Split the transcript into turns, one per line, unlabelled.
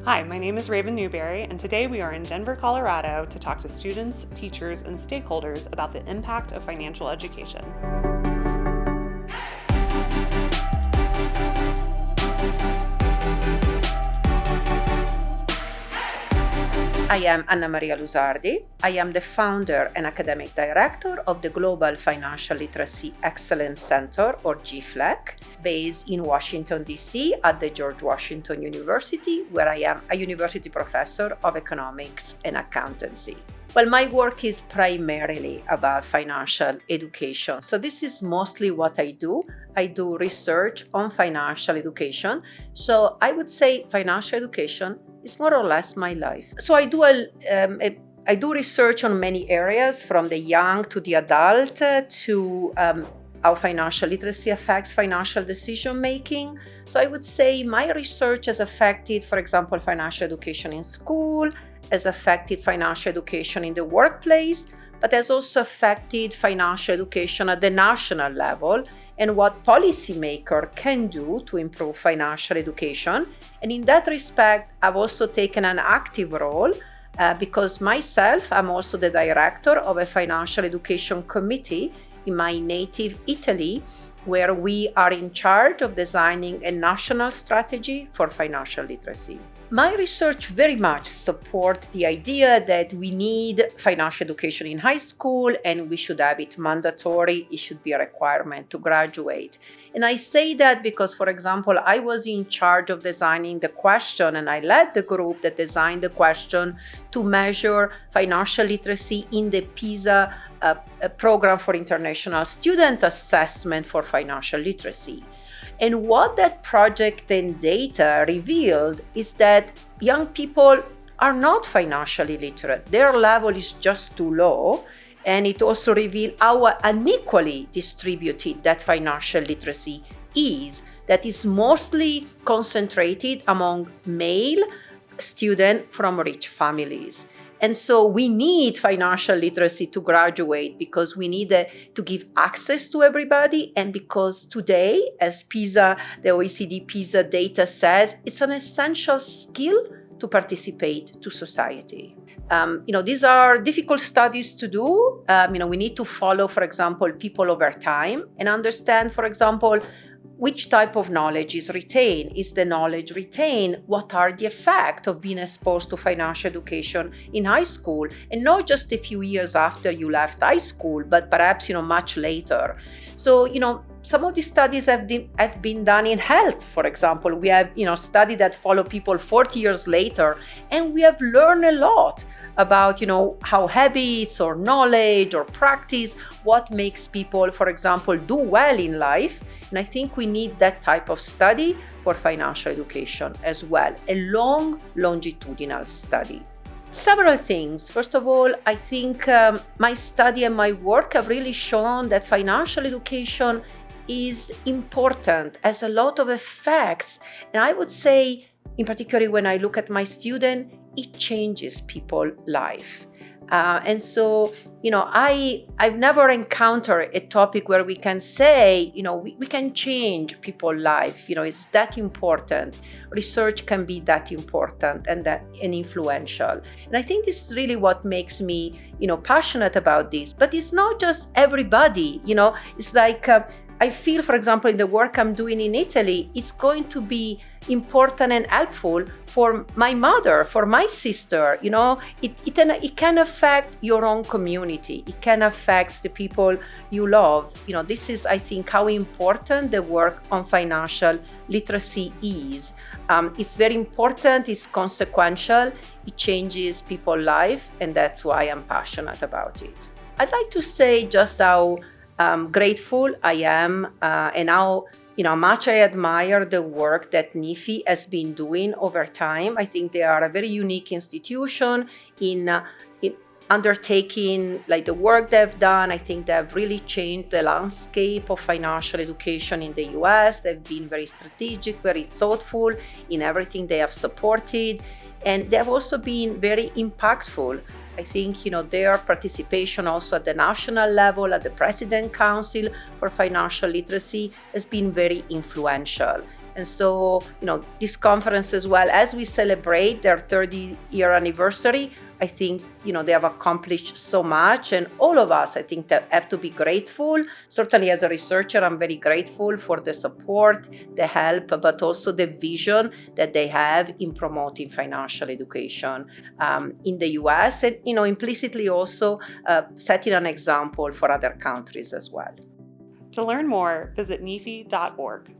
Hi, my name is Raven Newberry, and today we are in Denver, Colorado to talk to students, teachers, and stakeholders about the impact of financial education.
I am Annamaria Lusardi. I am the founder and academic director of the Global Financial Literacy Excellence Center, or GFLEC, based in Washington, D.C. at the George Washington University, where I am a university professor of economics and accountancy. Well, my work is primarily about financial education. So this is mostly what I do. I do research on financial education. So I would say financial education is more or less my life. So I do research on many areas, from the young to the adult, to how financial literacy affects financial decision making. So I would say my research has affected, for example, financial education in school, has affected financial education in the workplace, but has also affected financial education at the national level and what policymakers can do to improve financial education. And in that respect, I've also taken an active role because myself, I'm also the director of a financial education committee in my native Italy, where we are in charge of designing a national strategy for financial literacy. My research very much supports the idea that we need financial education in high school and we should have it mandatory. It should be a requirement to graduate. And I say that because, for example, I was in charge of designing the question and I led the group that designed the question to measure financial literacy in the PISA program for international student assessment for financial literacy. And what that project and data revealed is that young people are not financially literate. Their level is just too low. And it also revealed how unequally distributed that financial literacy is, that is mostly concentrated among male students from rich families. And so we need financial literacy to graduate because we need to give access to everybody. And because today, as PISA, the OECD PISA data says, it's an essential skill to participate to society. These are difficult studies to do. We need to follow, for example, people over time and understand, for example, which type of knowledge is retained? Is the knowledge retained? What are the effects of being exposed to financial education in high school? And not just a few years after you left high school, but perhaps, much later. So, some of these studies have been done in health, for example. We have, studies that follow people 40 years later, and we have learned a lot about, how habits or knowledge or practice, what makes people, for example, do well in life. And I think we need that type of study for financial education as well, a long longitudinal study. Several things. First of all, I think my study and my work have really shown that financial education is important, has a lot of effects. And I would say, in particular, when I look at my student, it changes people's life. And so, I've never encountered a topic where we can say, we can change people's life. It's that important. Research can be that important and influential. And I think this is really what makes me, passionate about this. But it's not just everybody. It's like I feel, for example, in the work I'm doing in Italy, it's going to be important and helpful for my mother, for my sister. It can affect your own community. It can affect the people you love. This is, I think, how important the work on financial literacy is. It's very important, it's consequential, it changes people's life, and that's why I'm passionate about it. I'd like to say just how grateful I am and how much I admire the work that NEFE has been doing over time. I think they are a very unique institution in undertaking the work they've done. I think they've really changed the landscape of financial education in the US. They've been very strategic, very thoughtful in everything they have supported. And they have also been very impactful. I think, their participation also at the national level, at the President Council for Financial Literacy, has been very influential. And so, this conference as well, as we celebrate their 30-year anniversary, I think, they have accomplished so much, and all of us, I think, that have to be grateful. Certainly as a researcher, I'm very grateful for the support, the help, but also the vision that they have in promoting financial education in the US, and, implicitly also setting an example for other countries as well.
To learn more, visit NEFE.org.